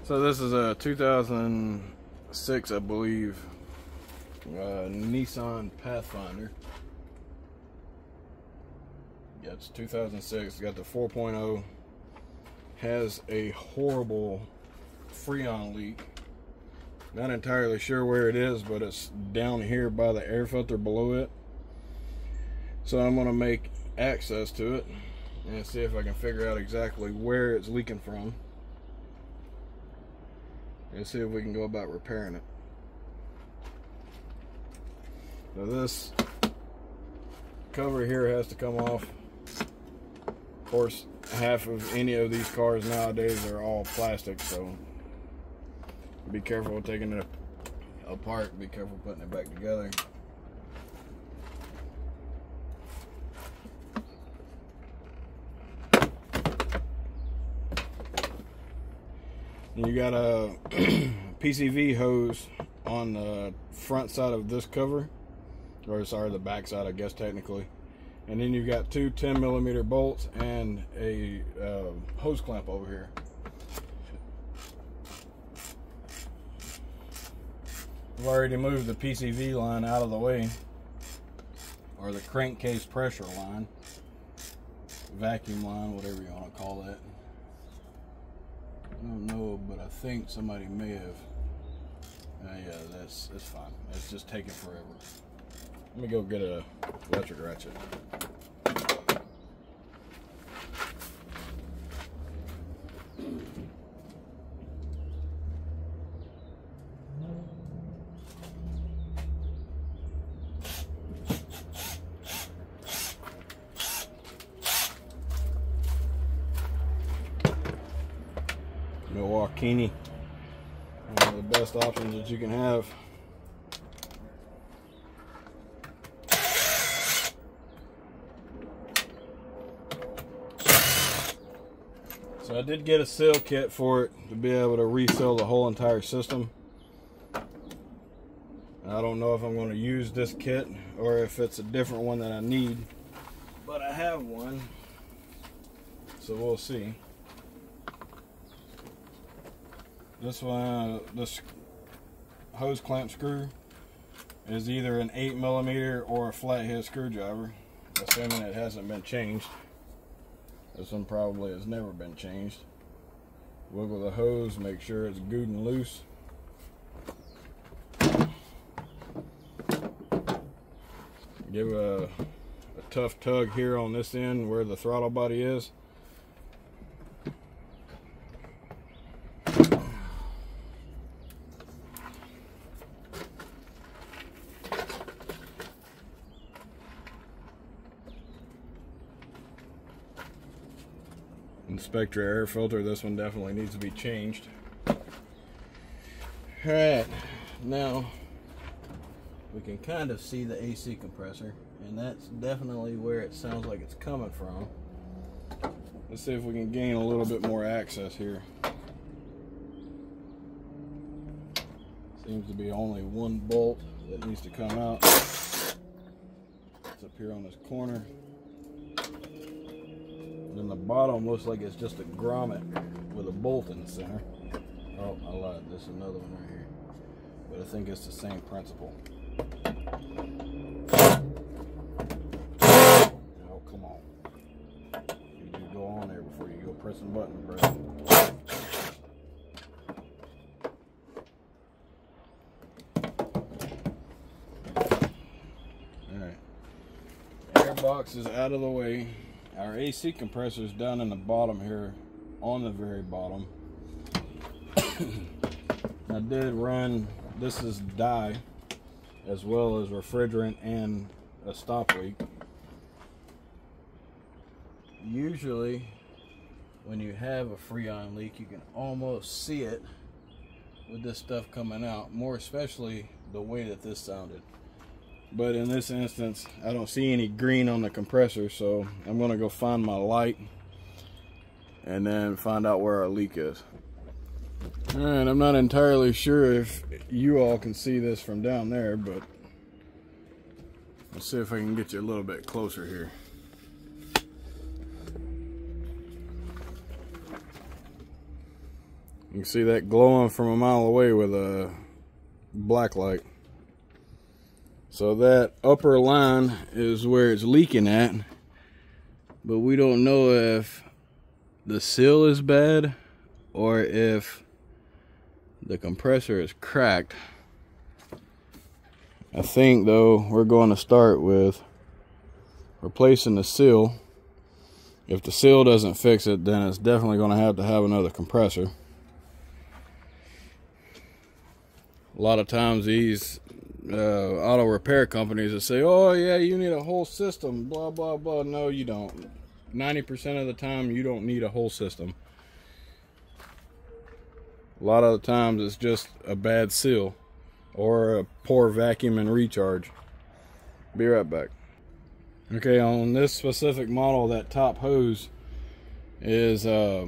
So this is a 2006, I believe, Nissan Pathfinder. Yeah, it's 2006. It's got the 4.0. Has a horrible Freon leak. Not entirely sure where it is, but it's down here by the air filter below it. So I'm going to make access to it and see if I can figure out exactly where it's leaking from. And see if we can go about repairing it. So this cover here has to come off. Of course, half of any of these cars nowadays are all plastic, so be careful taking it apart. Be careful putting it back together. And you got a PCV hose on the front side of this cover, or sorry, the back side, I guess technically. And then you've got two 10mm bolts and a hose clamp over here. I've already moved the PCV line out of the way, or the crankcase pressure line, vacuum line, whatever you want to call that. I don't know, but I think somebody may have. Yeah, it's fine. It's just taking forever. Let me go get a electric ratchet. Milwaukee, one of the best options that you can have. So I did get a seal kit for it to be able to reseal the whole entire system. I don't know if I'm going to use this kit or if it's a different one that I need, but I have one, so we'll see. This one, this hose clamp screw is either an 8mm or a flathead screwdriver, assuming it hasn't been changed. This one probably has never been changed. Wiggle the hose, make sure it's good and loose. Give a tough tug here on this end where the throttle body is. Inspect your air filter. This one definitely needs to be changed. Alright, now we can kind of see the AC compressor, and that's definitely where it sounds like it's coming from. Let's see if we can gain a little bit more access here. Seems to be only one bolt that needs to come out. It's up here on this corner. And the bottom looks like it's just a grommet with a bolt in the center. Oh, I lied. There's another one right here. But I think it's the same principle. Oh, come on. You need to go on there before you go pressing buttons, bro. Alright. Air box is out of the way. Our AC compressor is down in the bottom here, on the very bottom. I did run, this is dye, as well as refrigerant and a stop leak. Usually, when you have a Freon leak, you can almost see it with this stuff coming out, more especially the way that this sounded. But in this instance, I don't see any green on the compressor, so I'm going to go find my light and then find out where our leak is. Alright, I'm not entirely sure if you all can see this from down there, but let's see if I can get you a little bit closer here. You can see that glowing from a mile away with a black light. So that upper line is where it's leaking at, but we don't know if the seal is bad or if the compressor is cracked. I think though we're going to start with replacing the seal. If the seal doesn't fix it, then it's definitely going to have another compressor. A lot of times these auto repair companies will say, oh yeah, you need a whole system, blah blah blah. No, you don't. 90% of the time you don't need a whole system. A lot of the times it's just a bad seal or a poor vacuum and recharge. Be right back. Okay, on this specific model, that top hose is at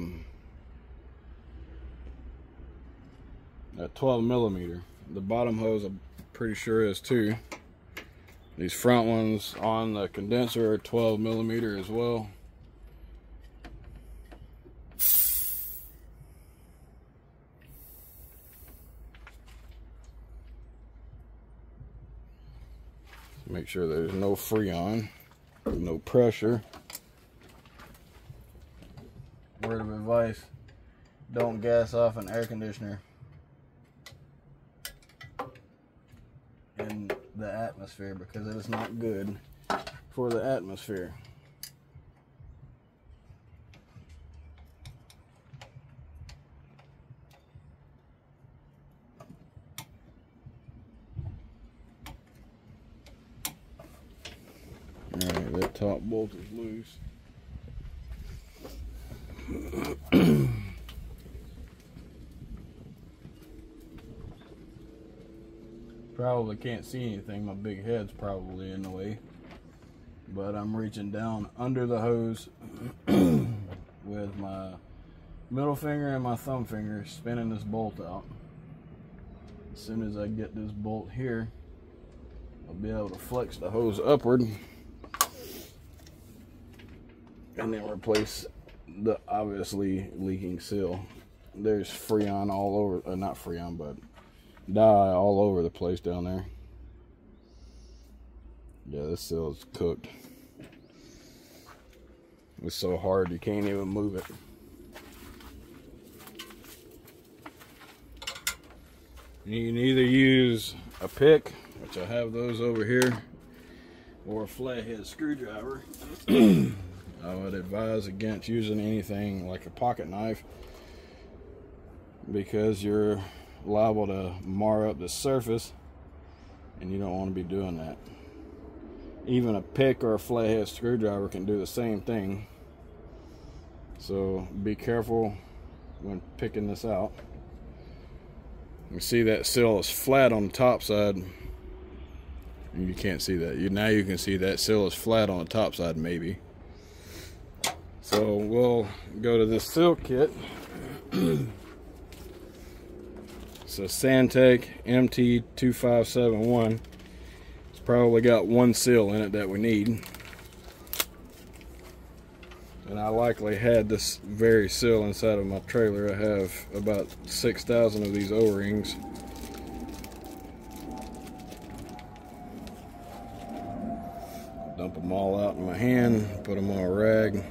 12 millimeter. The bottom hose I'm pretty sure is too. These front ones on the condenser are 12 millimeter as well. Make sure there's no freon, no pressure. Word of advice, don't gas off an air conditioner in the atmosphere because it is not good for the atmosphere. Alright, that top bolt is loose. Probably can't see anything, my big head's probably in the way. But I'm reaching down under the hose with my middle finger and my thumb finger spinning this bolt out. As soon as I get this bolt here, I'll be able to flex the hose upward and then replace the obviously leaking seal. There's freon all over, not freon, but dye all over the place down there. Yeah, this seal is cooked. It's so hard you can't even move it. You can either use a pick, which I have those over here, or a flathead screwdriver. I would advise against using anything like a pocket knife because you're liable to mar up the surface and you don't want to be doing that. Even a pick or a flathead screwdriver can do the same thing, so be careful when picking this out. You see that seal is flat on the top side. You can't see that. Now you can see that seal is flat on the top side maybe. So we'll go to this seal kit. It's a Santec MT2571. It's probably got one seal in it that we need. And I likely had this very seal inside of my trailer. I have about 6,000 of these O-rings. Dump them all out in my hand, put them on a rag,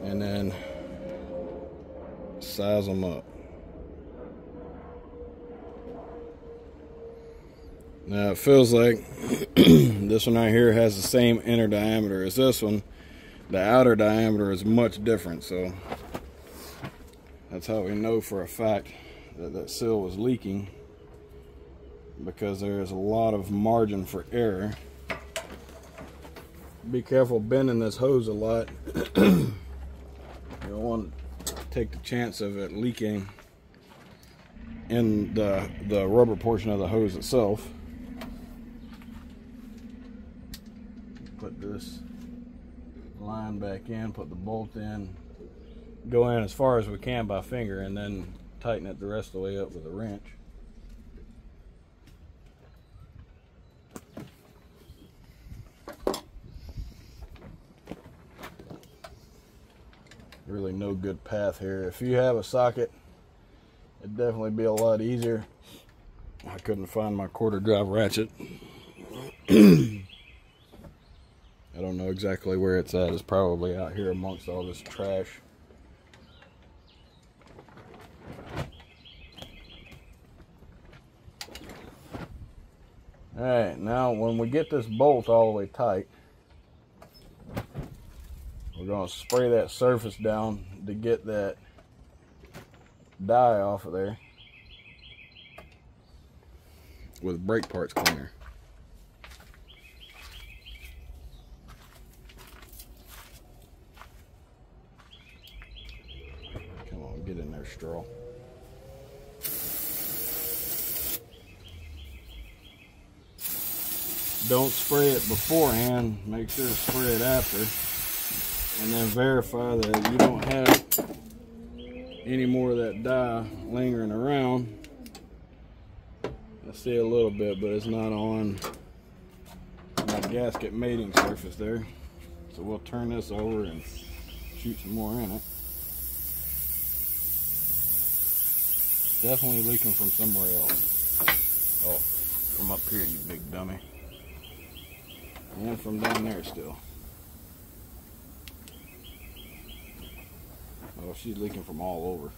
and then size them up. Now it feels like this one right here has the same inner diameter as this one. The outer diameter is much different, so that's how we know for a fact that that seal was leaking, because there is a lot of margin for error. Be careful bending this hose a lot. You don't want to take the chance of it leaking in the rubber portion of the hose itself. Put this line back in, put the bolt in, go in as far as we can by finger, and then tighten it the rest of the way up with a wrench. really no good path here. If you have a socket, it'd definitely be a lot easier. I couldn't find my quarter drive ratchet. I don't know exactly where it's at. It's probably out here amongst all this trash. Alright, now when we get this bolt all the way tight, we're going to spray that surface down to get that dye off of there with brake parts cleaner. Come on, get in there, straw. Don't spray it beforehand, make sure to spray it after, and then verify that you don't have any more of that dye lingering around. I see a little bit, but it's not on my gasket mating surface there. So we'll turn this over and shoot some more in it. Definitely leaking from somewhere else. Oh, from up here, you big dummy. And from down there still. Oh, she's leaking from all over.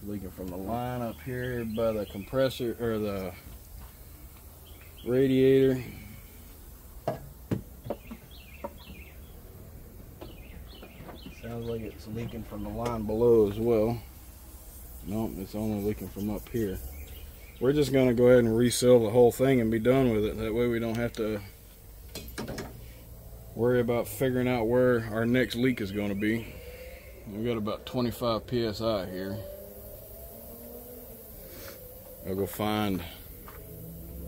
Leaking from the line up here by the compressor or the radiator. Sounds like it's leaking from the line below as well. Nope, it's only leaking from up here. We're just going to go ahead and reseal the whole thing and be done with it. That way we don't have to worry about figuring out where our next leak is going to be. We've got about 25 psi here. I'll go find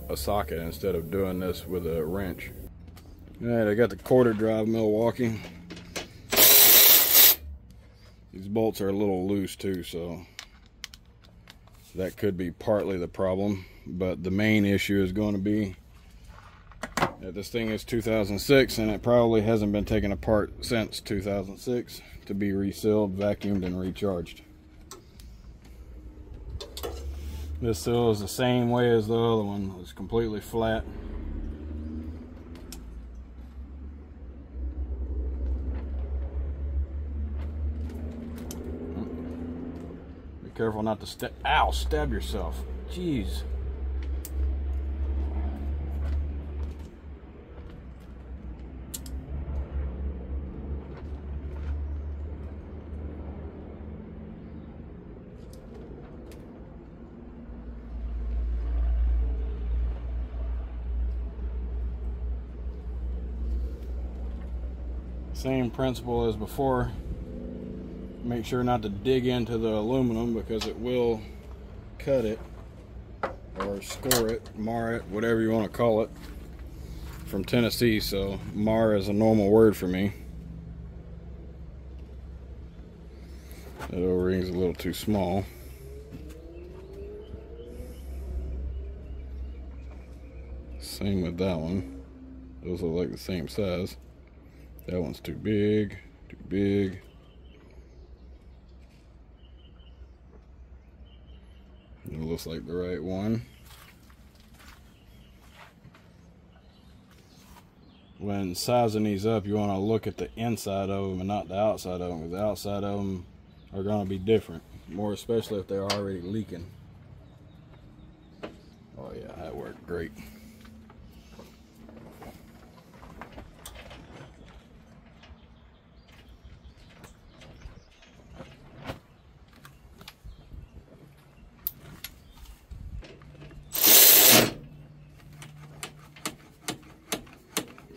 a socket instead of doing this with a wrench. Alright, I got the quarter drive Milwaukee. These bolts are a little loose too, so that could be partly the problem, but the main issue is going to be that this thing is 2006 and it probably hasn't been taken apart since 2006 to be resealed, vacuumed, and recharged. This seal is the same way as the other one. It's completely flat. Careful not to stab yourself. Jeez. Same principle as before. Make sure not to dig into the aluminum because it will cut it or score it, mar it, whatever you want to call it. From Tennessee, so mar is a normal word for me. That O-ring's a little too small. Same with that one. Those look like the same size. That one's too big, too big. It looks like the right one. When sizing these up, you want to look at the inside of them and not the outside of them, because the outside of them are going to be different, more especially if they're already leaking. Oh yeah, that worked great.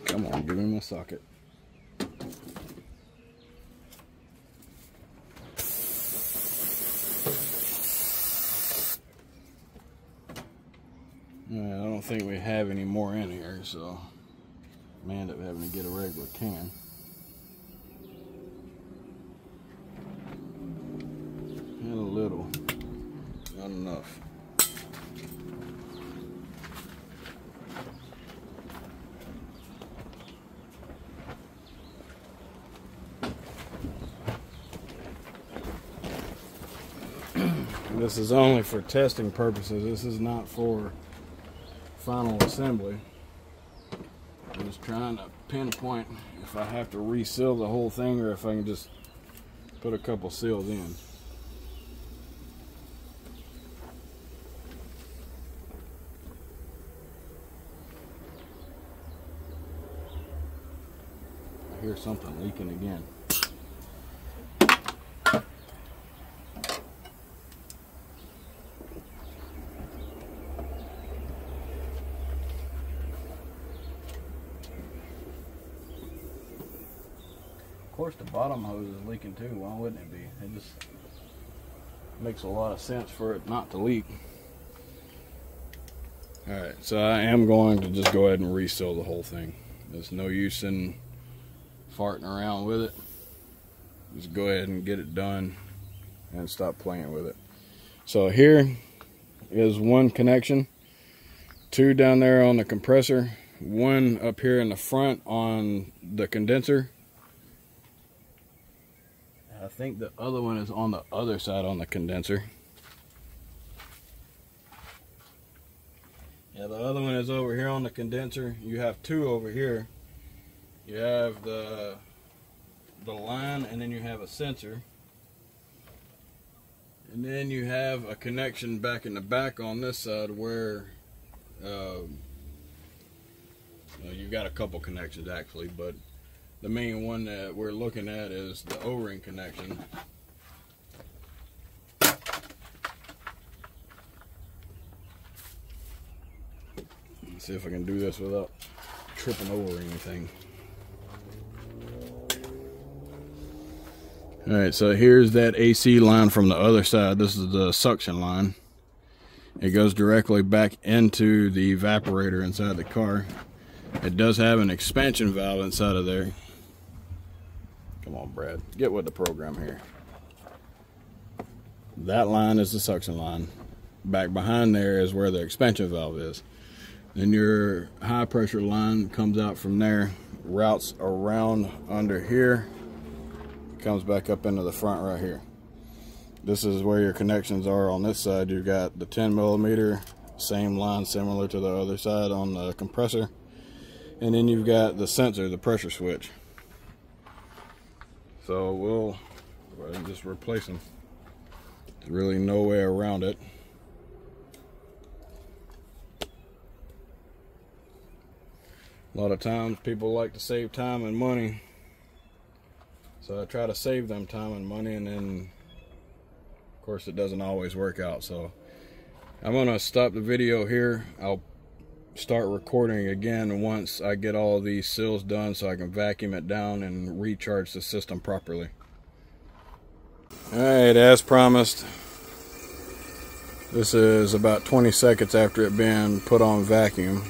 Come on, give me my socket. I don't think we have any more in here, so I may end up having to get a regular can. And a little, not enough. This is only for testing purposes. This is not for final assembly. I'm just trying to pinpoint if I have to reseal the whole thing or if I can just put a couple seals in. I hear something leaking again. Of course, the bottom hose is leaking too. Why wouldn't it be? It just makes a lot of sense for it not to leak. Alright, so I am going to just go ahead and reseal the whole thing. There's no use in farting around with it. Just go ahead and get it done and stop playing with it. So here is one connection, two down there on the compressor, one up here in the front on the condenser. I think the other one is on the other side on the condenser. Yeah, the other one is over here on the condenser. You have two over here. You have the line, and then you have a sensor. And then you have a connection back in the back on this side where you've got a couple connections actually, but the main one that we're looking at is the O-ring connection. Let's see if I can do this without tripping over anything. Alright, so here's that AC line from the other side. This is the suction line. It goes directly back into the evaporator inside the car. It does have an expansion valve inside of there. Come on, Brad, get with the program here. That line is the suction line. Back behind there is where the expansion valve is. Then your high pressure line comes out from there, routes around under here, comes back up into the front right here. This is where your connections are. On this side you've got the 10mm, same line similar to the other side on the compressor. And then you've got the sensor, the pressure switch. So we'll go ahead and just replace them. There's really no way around it. A lot of times people like to save time and money. So I try to save them time and money, and then of course it doesn't always work out. So I'm going to stop the video here. I'll start recording again once I get all of these seals done so I can vacuum it down and recharge the system properly. Alright, as promised, this is about 20 seconds after it being put on vacuum.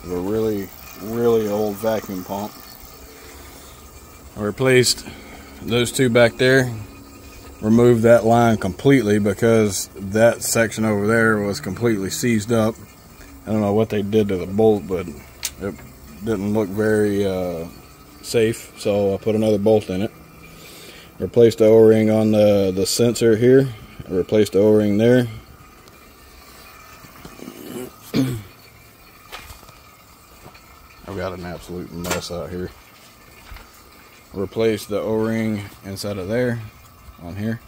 It's a really old vacuum pump. I replaced those two back there, removed that line completely because that section over there was completely seized up. I don't know what they did to the bolt, but it didn't look very safe, so I put another bolt in it. Replaced the O-ring on the sensor here. I replaced the O-ring there. I've got an absolute mess out here. Replaced the O-ring inside of there, on here.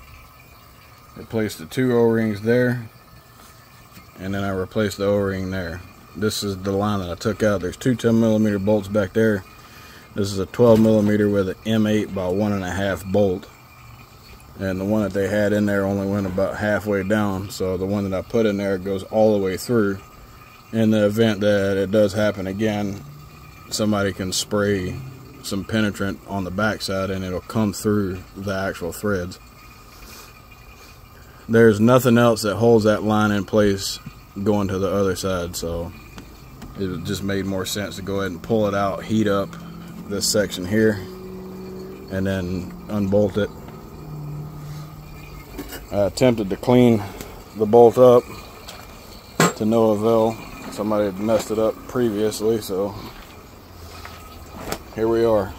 Replaced the two O-rings there. And then I replaced the O-ring there. This is the line that I took out. There's two 10mm bolts back there. This is a 12mm with an M8 by 1.5 bolt. And the one that they had in there only went about halfway down. So the one that I put in there goes all the way through. In the event that it does happen again, somebody can spray some penetrant on the backside and it'll come through the actual threads. There's nothing else that holds that line in place going to the other side, so it just made more sense to go ahead and pull it out, heat up this section here, and then unbolt it. I attempted to clean the bolt up to no avail. Somebody had messed it up previously, so here we are.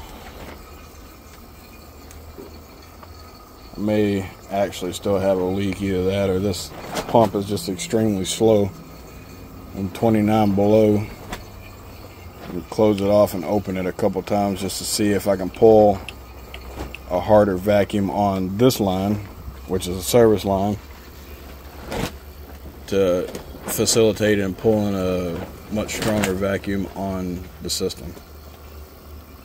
may actually still have a leak. Either that or this pump is just extremely slow. I'm 29 below. Close it off and open it a couple times just to see if I can pull a harder vacuum on this line, which is a service line, to facilitate and pulling a much stronger vacuum on the system.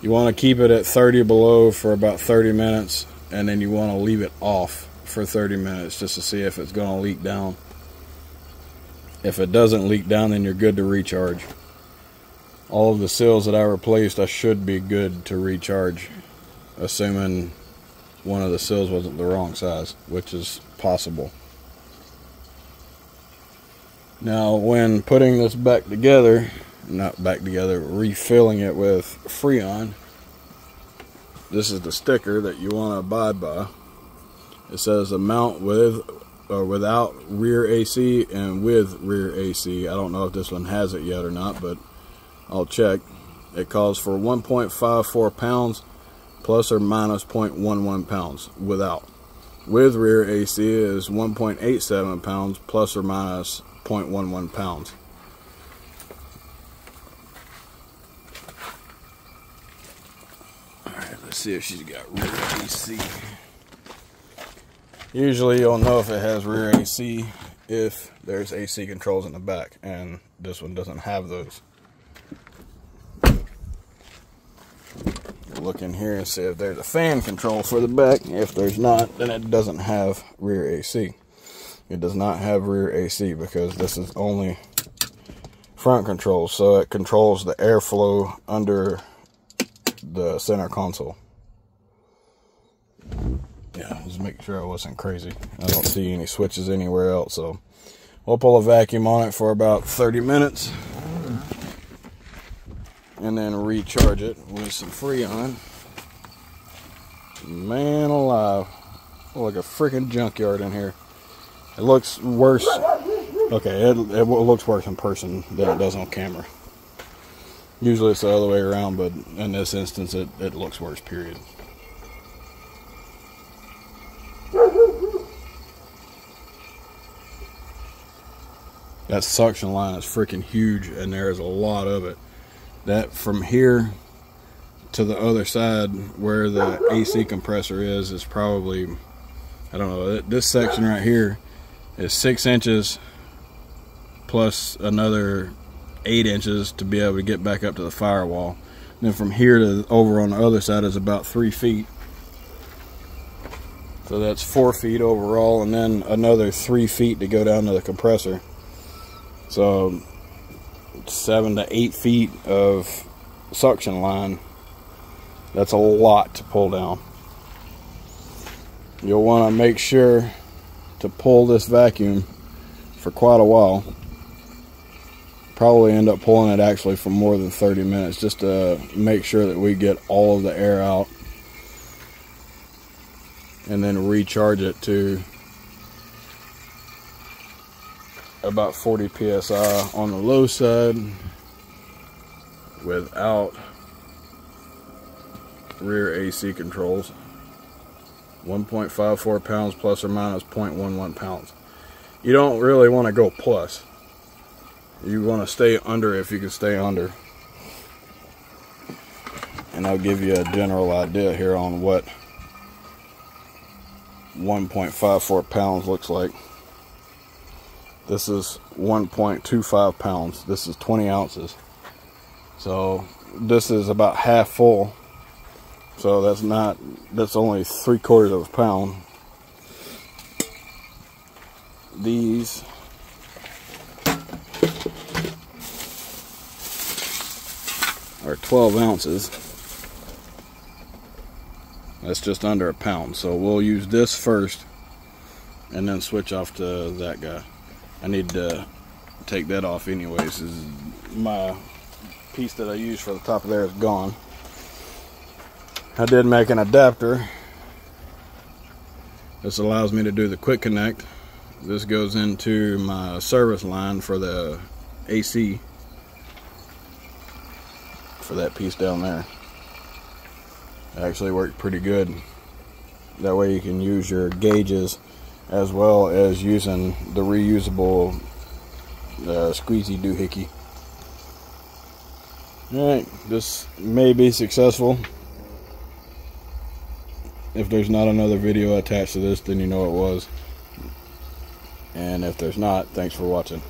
You want to keep it at 30 below for about 30 minutes, and then you want to leave it off for 30 minutes just to see if it's going to leak down. If it doesn't leak down, then you're good to recharge. All of the seals that I replaced, I should be good to recharge, assuming one of the seals wasn't the wrong size, which is possible. Now, when putting this back together, refilling it with Freon, this is the sticker that you want to abide by. It says a mount with or without rear AC and with rear AC. I don't know if this one has it yet or not, but I'll check. It calls for 1.54 pounds plus or minus 0.11 pounds without. With rear AC is 1.87 pounds plus or minus 0.11 pounds. Alright, let's see if she's got rear AC. Usually you'll know if it has rear AC if there's AC controls in the back, and this one doesn't have those. Look in here and see if there's a fan control for the back. If there's not, then it doesn't have rear AC. It does not have rear AC because this is only front control, so it controls the airflow under the center console. Yeah, just making sure I wasn't crazy. I don't see any switches anywhere else, so we'll pull a vacuum on it for about 30 minutes and then recharge it with some Freon. Man alive, like a freaking junkyard in here. It looks worse. Okay, it looks worse in person than it does on camera. Usually it's the other way around, but in this instance it looks worse, period. That suction line is freaking huge, and there's a lot of it. That from here to the other side where the AC compressor is probably, I don't know, this section right here is 6 inches plus another 8 inches to be able to get back up to the firewall. And then from here to over on the other side is about 3 feet. So that's 4 feet overall, and then another 3 feet to go down to the compressor. So 7 to 8 feet of suction line. That's a lot to pull down. You'll want to make sure to pull this vacuum for quite a while. Probably end up pulling it actually for more than 30 minutes just to make sure that we get all of the air out, and then recharge it to about 40 psi on the low side without rear AC controls. 1.54 pounds plus or minus 0.11 pounds. You don't really want to go plus. You want to stay under if you can stay under. And I'll give you a general idea here on what 1.54 pounds looks like. This is 1.25 pounds. This is 20 ounces. So this is about half full. So that's only 3/4 of a pound. These are 12 ounces. That's just under a pound. So we'll use this first and then switch off to that guy. I need to take that off anyways. My piece that I used for the top of there is gone. I did make an adapter. This allows me to do the quick connect. This goes into my service line for the AC for that piece down there. It actually worked pretty good. That way you can use your gauges as well as using the reusable squeezy doohickey. Alright, this may be successful. If there's not another video attached to this, then you know it was. And if there's not, thanks for watching.